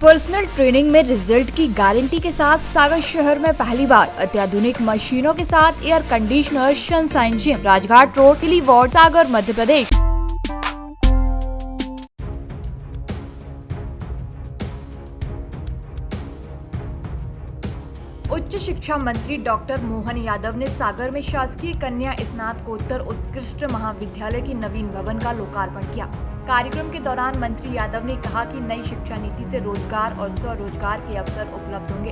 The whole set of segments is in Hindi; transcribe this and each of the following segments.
पर्सनल ट्रेनिंग में रिजल्ट की गारंटी के साथ सागर शहर में पहली बार अत्याधुनिक मशीनों के साथ air conditioner sunshine gym, Rajghat road, तिली वार्ड, सागर, मध्य प्रदेश। उच्च शिक्षा मंत्री डॉक्टर मोहन यादव ने सागर में शासकीय कन्या स्नातकोत्तर उत्कृष्ट महाविद्यालय की नवीन भवन का लोकार्पण किया। कार्यक्रम के दौरान मंत्री यादव ने कहा कि नई शिक्षा नीति से रोजगार और स्वरोजगार के अवसर उपलब्ध होंगे।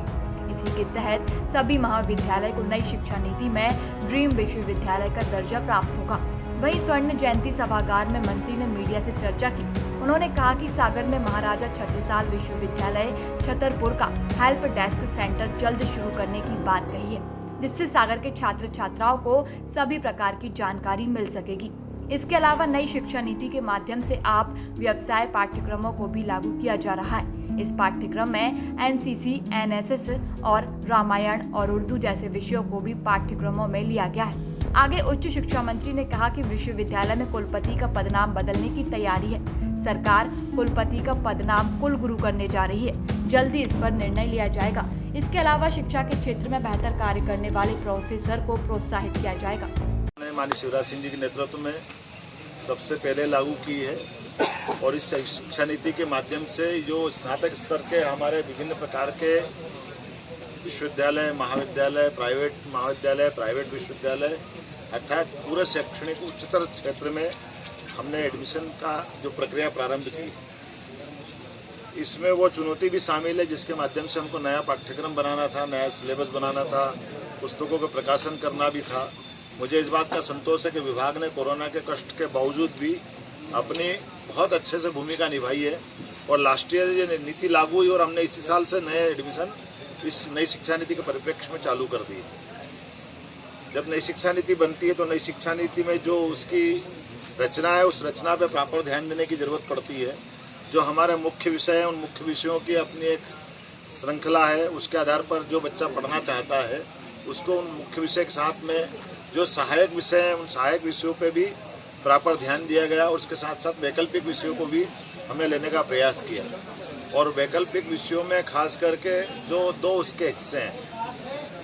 इसी के तहत सभी महाविद्यालय को नई शिक्षा नीति में ड्रीम विश्वविद्यालय का दर्जा प्राप्त होगा। वहीं स्वर्ण जयंती सभागार में मंत्री ने मीडिया से चर्चा की। उन्होंने कहा कि सागर में महाराजा छत्रसाल विश्वविद्यालय छतरपुर का हेल्प डेस्क सेंटर जल्द शुरू करने की बात कही है, जिससे सागर के छात्र छात्राओं को सभी प्रकार की जानकारी मिल सकेगी। इसके अलावा नई शिक्षा नीति के माध्यम से आप व्यवसाय पाठ्यक्रमों को भी लागू किया जा रहा है। इस पाठ्यक्रम में एनसीसी, एनएसएस और रामायण और उर्दू जैसे विषयों को भी पाठ्यक्रमों में लिया गया है। आगे उच्च शिक्षा मंत्री ने कहा कि विश्वविद्यालय में कुलपति का पदनाम बदलने की तैयारी है। सरकार कुलपति का पदनाम कुलगुरु करने जा रही है। जल्दी इस पर निर्णय लिया जाएगा। इसके अलावा शिक्षा के क्षेत्र में बेहतर कार्य करने वाले प्रोफेसर को प्रोत्साहित किया जाएगा। माननीय शिवराज सिंह जी के नेतृत्व में सबसे पहले लागू की है और इस शिक्षा नीति के माध्यम से जो स्नातक स्तर के हमारे विभिन्न प्रकार के विश्वविद्यालय, महाविद्यालय, प्राइवेट महाविद्यालय, प्राइवेट विश्वविद्यालय अर्थात पूरे शैक्षणिक उच्चतर क्षेत्र में हमने एडमिशन का जो प्रक्रिया प्रारंभ की। इसमें वो चुनौती भी शामिल है जिसके माध्यम से हमको नया पाठ्यक्रम बनाना था, नया सिलेबस बनाना था, पुस्तकों का प्रकाशन करना भी था। मुझे इस बात का संतोष है कि विभाग ने कोरोना के कष्ट के बावजूद भी अपनी बहुत अच्छे से भूमिका निभाई है और लास्ट ईयर ये नीति लागू हुई और हमने इसी साल से नए एडमिशन इस नई शिक्षा नीति के परिप्रेक्ष्य में चालू कर दी। जब नई शिक्षा नीति बनती है तो नई शिक्षा नीति में जो उसकी रचना है उस रचना पर प्रॉपर ध्यान देने की जरूरत पड़ती है। जो हमारे मुख्य विषय हैं उन मुख्य विषयों की अपनी एक श्रृंखला है, उसके आधार पर जो बच्चा पढ़ना चाहता है उसको उन मुख्य विषय के साथ में जो सहायक विषय हैं उन सहायक विषयों पे भी प्रॉपर ध्यान दिया गया और उसके साथ साथ वैकल्पिक विषयों को भी हमने लेने का प्रयास किया। और वैकल्पिक विषयों में खास करके जो दो उसके हिस्से हैं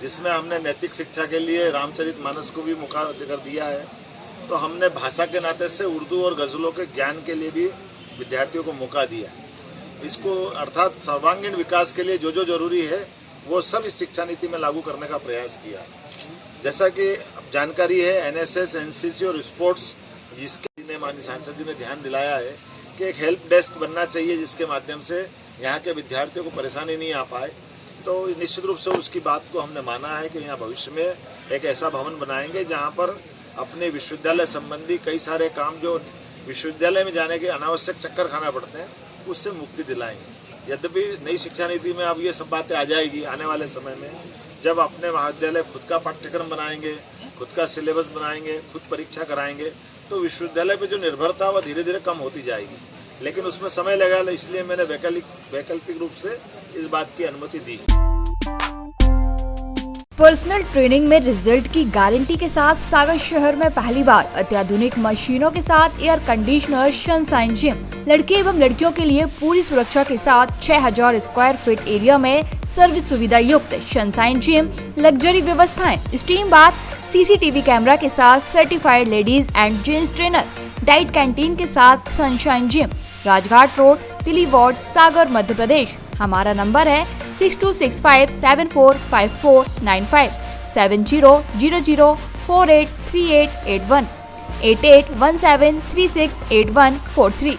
जिसमें हमने नैतिक शिक्षा के लिए रामचरितमानस को भी मौका कर दिया है, तो हमने भाषा के नाते से उर्दू और गज़लों के ज्ञान के लिए भी विद्यार्थियों को मौका दिया। इसको अर्थात सर्वांगीण विकास के लिए जो जो जरूरी है वो सब इस शिक्षा नीति में लागू करने का प्रयास किया। जैसा कि जानकारी है एनएसएस, एनसीसी और स्पोर्ट्स, जिसके माननीय सांसद जी ने ध्यान दिलाया है कि एक हेल्प डेस्क बनना चाहिए जिसके माध्यम से यहाँ के विद्यार्थियों को परेशानी नहीं आ पाए। तो निश्चित रूप से उसकी बात को हमने माना है कि यहाँ भविष्य में एक ऐसा भवन बनाएंगे जहाँ पर अपने विश्वविद्यालय संबंधी कई सारे काम जो विश्वविद्यालय में जाने के अनावश्यक चक्कर खाना पड़ते हैं उससे मुक्ति दिलाएंगे। यद्यपि नई शिक्षा नीति में अब ये सब बातें आ जाएगी आने वाले समय में, जब अपने महाविद्यालय खुद का पाठ्यक्रम बनाएंगे, खुद का सिलेबस बनाएंगे, खुद परीक्षा कराएंगे, तो विश्वविद्यालय पे जो निर्भरता वो धीरे धीरे कम होती जाएगी। लेकिन उसमें समय लगेगा, इसलिए मैंने वैकल्पिक रूप से इस बात की अनुमति दी। पर्सनल ट्रेनिंग में रिजल्ट की गारंटी के साथ सागर शहर में पहली बार अत्याधुनिक मशीनों के साथ एयर कंडीशनर सनशाइन जिम, लड़के एवं लड़कियों के लिए पूरी सुरक्षा के साथ 6000 स्क्वायर फीट एरिया में सर्विस सुविधा युक्त सनशाइन जिम, लग्जरी व्यवस्थाएं, स्टीम बाथ, सीसीटीवी कैमरा के साथ certified ladies and gents trainer, diet canteen के साथ सनशाइन जिम, राजघाट रोड, तिली वार्ड, सागर, मध्य प्रदेश। हमारा नंबर है 6265745495, 7000483881, 8817368143।